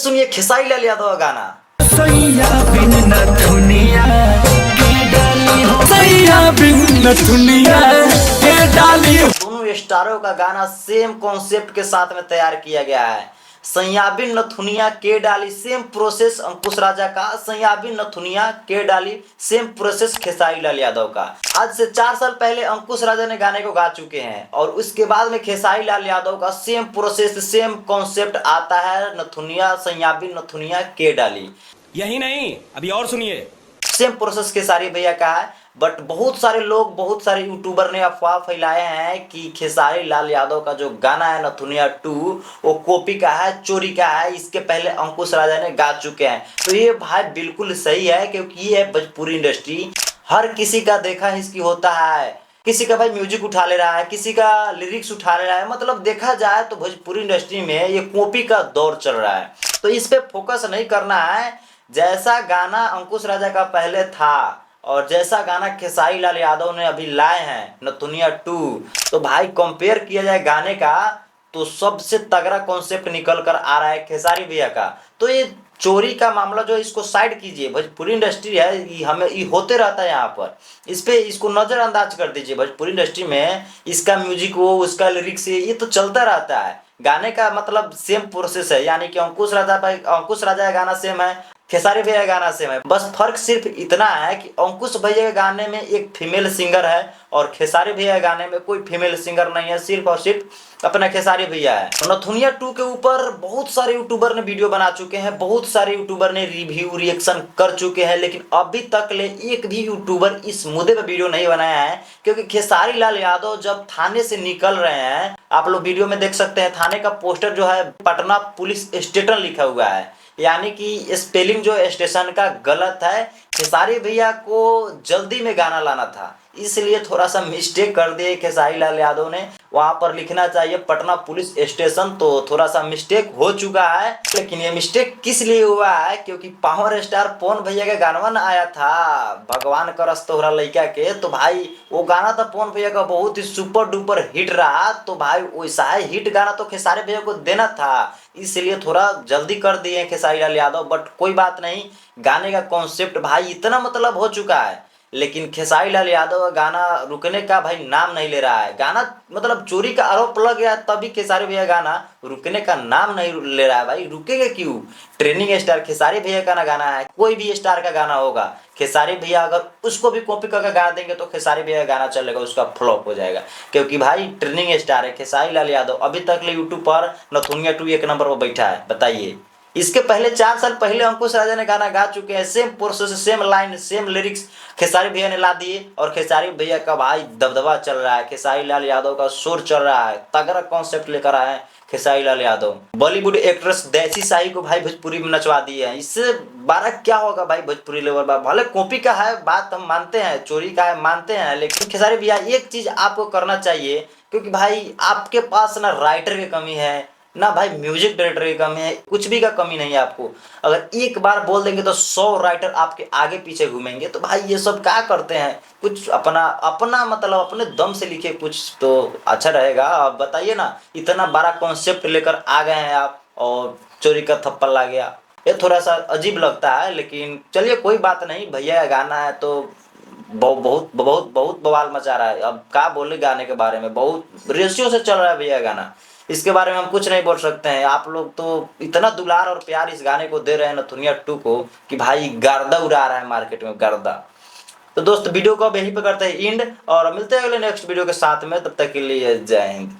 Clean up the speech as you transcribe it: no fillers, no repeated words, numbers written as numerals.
सुनिए खेसारी लाल यादव का गाना। सैया बिन नथुनिया के डाली हो, सैया बिन नथुनिया के डाली हो। दोनों स्टारों का गाना सेम कॉन्सेप्ट के साथ में तैयार किया गया है। सैयाबीन नथुनिया के डाली सेम प्रोसेस अंकुश राजा का, सैयाबीन नथुनिया के डाली सेम प्रोसेस खेसारी लाल यादव का। आज से 4 साल पहले अंकुश राजा ने गाने को गा चुके हैं और उसके बाद में खेसारी लाल यादव का सेम प्रोसेस सेम कॉन्सेप्ट आता है, नथुनिया सैयाबीन नथुनिया के डाली। यही नहीं, अभी और सुनिए। सेम प्रोसेस खेसारी भैया का है, बट बहुत सारे लोग बहुत सारे यूट्यूबर ने अफवाह फैलाए हैं कि खेसारी लाल यादव का जो गाना है नथुनिया 2 वो कॉपी का है, चोरी का है, इसके पहले अंकुश राजा ने गा चुके हैं। तो ये भाई बिल्कुल सही है, क्योंकि ये भोजपुरी इंडस्ट्री हर किसी का देखा हिसकी होता है। किसी का भाई म्यूजिक उठा ले रहा है, किसी का लिरिक्स उठा ले रहा है, मतलब देखा जाए तो भोजपुरी इंडस्ट्री में ये कॉपी का दौर चल रहा है। तो इस पे फोकस नहीं करना है। जैसा गाना अंकुश राजा का पहले था और जैसा गाना खेसारी लाल यादव ने अभी लाए हैं नथुनिया 2, तो भाई कंपेयर किया जाए गाने का तो सबसे तगड़ा कॉन्सेप्ट निकल कर आ रहा है खेसारी भैया का। तो ये चोरी का मामला जो इसको साइड कीजिए, भोजपुरी इंडस्ट्री है, ये हमें ये होते रहता है यहाँ पर, इस पे इसको नज़रअंदाज कर दीजिए। भोजपुरी इंडस्ट्री में इसका म्यूजिक वो उसका लिरिक्स ये तो चलता रहता है। गाने का मतलब सेम प्रोसेस है, यानी कि अंकुश राजा का गाना सेम है, खेसारी भैया का गाना सेम है। बस फर्क सिर्फ इतना है कि अंकुश भैया के गाने में एक फीमेल सिंगर है और खेसारी भैया के गाने में कोई फीमेल सिंगर नहीं है, सिर्फ और सिर्फ अपना खेसारी भैया है। नथुनिया 2 के ऊपर बहुत सारे यूट्यूबर ने वीडियो बना चुके हैं, बहुत सारे यूट्यूबर ने रिव्यू रिएक्शन कर चुके हैं, लेकिन अभी तक ले एक भी यूट्यूबर इस मुद्दे पर वीडियो नहीं बनाया है। क्योंकि खेसारी लाल यादव जब थाने से निकल रहे हैं, आप लोग वीडियो में देख सकते हैं, थाने का पोस्टर जो है पटना पुलिस स्टेशन लिखा हुआ है, यानी कि स्पेलिंग जो स्टेशन का गलत है। खेसारी भैया को जल्दी में गाना लाना था, इसलिए थोड़ा सा मिस्टेक कर दिए खेसारी लाल यादव ने, वहां पर लिखना चाहिए पटना पुलिस स्टेशन, तो थोड़ा सा मिस्टेक हो चुका है। लेकिन ये मिस्टेक किस लिए हुआ है, क्योंकि पावर स्टार पवन भैया का गाना ना आया था भगवान करस तोहरा लइका के, तो भाई वो गाना था पवन भैया का बहुत ही सुपर डुपर हिट रहा। तो भाई वैसा ही हिट गाना तो खेसारी भैया को देना था, इसलिए थोड़ा जल्दी कर दिए खेसारी लाल यादव। बट कोई बात नहीं, गाने का कॉन्सेप्ट भाई इतना मतलब हो चुका है, लेकिन खेसारी लाल यादव का गाना रुकने का भाई नाम नहीं ले रहा है। गाना मतलब चोरी का आरोप लग गया तभी खेसारी भैया गाना रुकने का नाम नहीं ले रहा है। भाई रुकेगा क्यों? ट्रेनिंग स्टार खेसारी भैया का ना गाना है, कोई भी स्टार का गाना होगा, खेसारी भैया अगर उसको भी कॉपी करके गा देंगे तो खेसारी भैया गाना चलेगा, उसका फ्लॉप हो जाएगा। क्योंकि भाई ट्रेनिंग स्टार है खेसारी लाल यादव, अभी तक ले यूट्यूब पर नथुनिया 2 एक नंबर पर बैठा है। बताइए, इसके पहले 4 साल पहले अंकुश राजा ने गाना गा चुके हैं, same process same line same lyrics Khesari भैया ने ला दिए और खेसारी भैया का भाई दबदबा चल रहा है, खेसारी लाल यादव का शोर चल रहा है, तगड़ा कॉन्सेप्ट लेकर आए हैं खेसारी लाल यादव। बॉलीवुड एक्ट्रेस देसी शाही को भाई भोजपुरी में नचवा दिए हैं, इससे बारह क्या होगा भाई भोजपुरी लेवल पर। भले कॉपी का है बात हम मानते हैं, चोरी का है मानते हैं, लेकिन खेसारी भैया एक चीज आपको करना चाहिए, क्योंकि भाई आपके पास ना राइटर की कमी है ना भाई म्यूजिक डायरेक्टर की कमी है, कुछ भी का कमी नहीं है आपको। अगर एक बार बोल देंगे तो 100 राइटर आपके आगे पीछे घूमेंगे। तो भाई ये सब क्या करते हैं, कुछ अपना अपना मतलब अपने दम से लिखे कुछ तो अच्छा रहेगा। आप बताइए ना, इतना बड़ा कॉन्सेप्ट लेकर आ गए हैं आप और चोरी का थप्पड़ ला गया, ये थोड़ा सा अजीब लगता है। लेकिन चलिए कोई बात नहीं, भैया का गाना है तो बहुत बहुत बहुत बवाल मचा रहा है। अब क्या बोले गाने के बारे में, बहुत रेशियो से चल रहा है भैया गाना, इसके बारे में हम कुछ नहीं बोल सकते हैं। आप लोग तो इतना दुलार और प्यार इस गाने को दे रहे हैं नथुनिया 2 को कि भाई गर्दा उड़ा रहा है मार्केट में, गर्दा। तो दोस्त वीडियो को अब यहीं पे करते हैं एंड और मिलते हैं अगले नेक्स्ट वीडियो के साथ में, तब तक के लिए जय हिंद।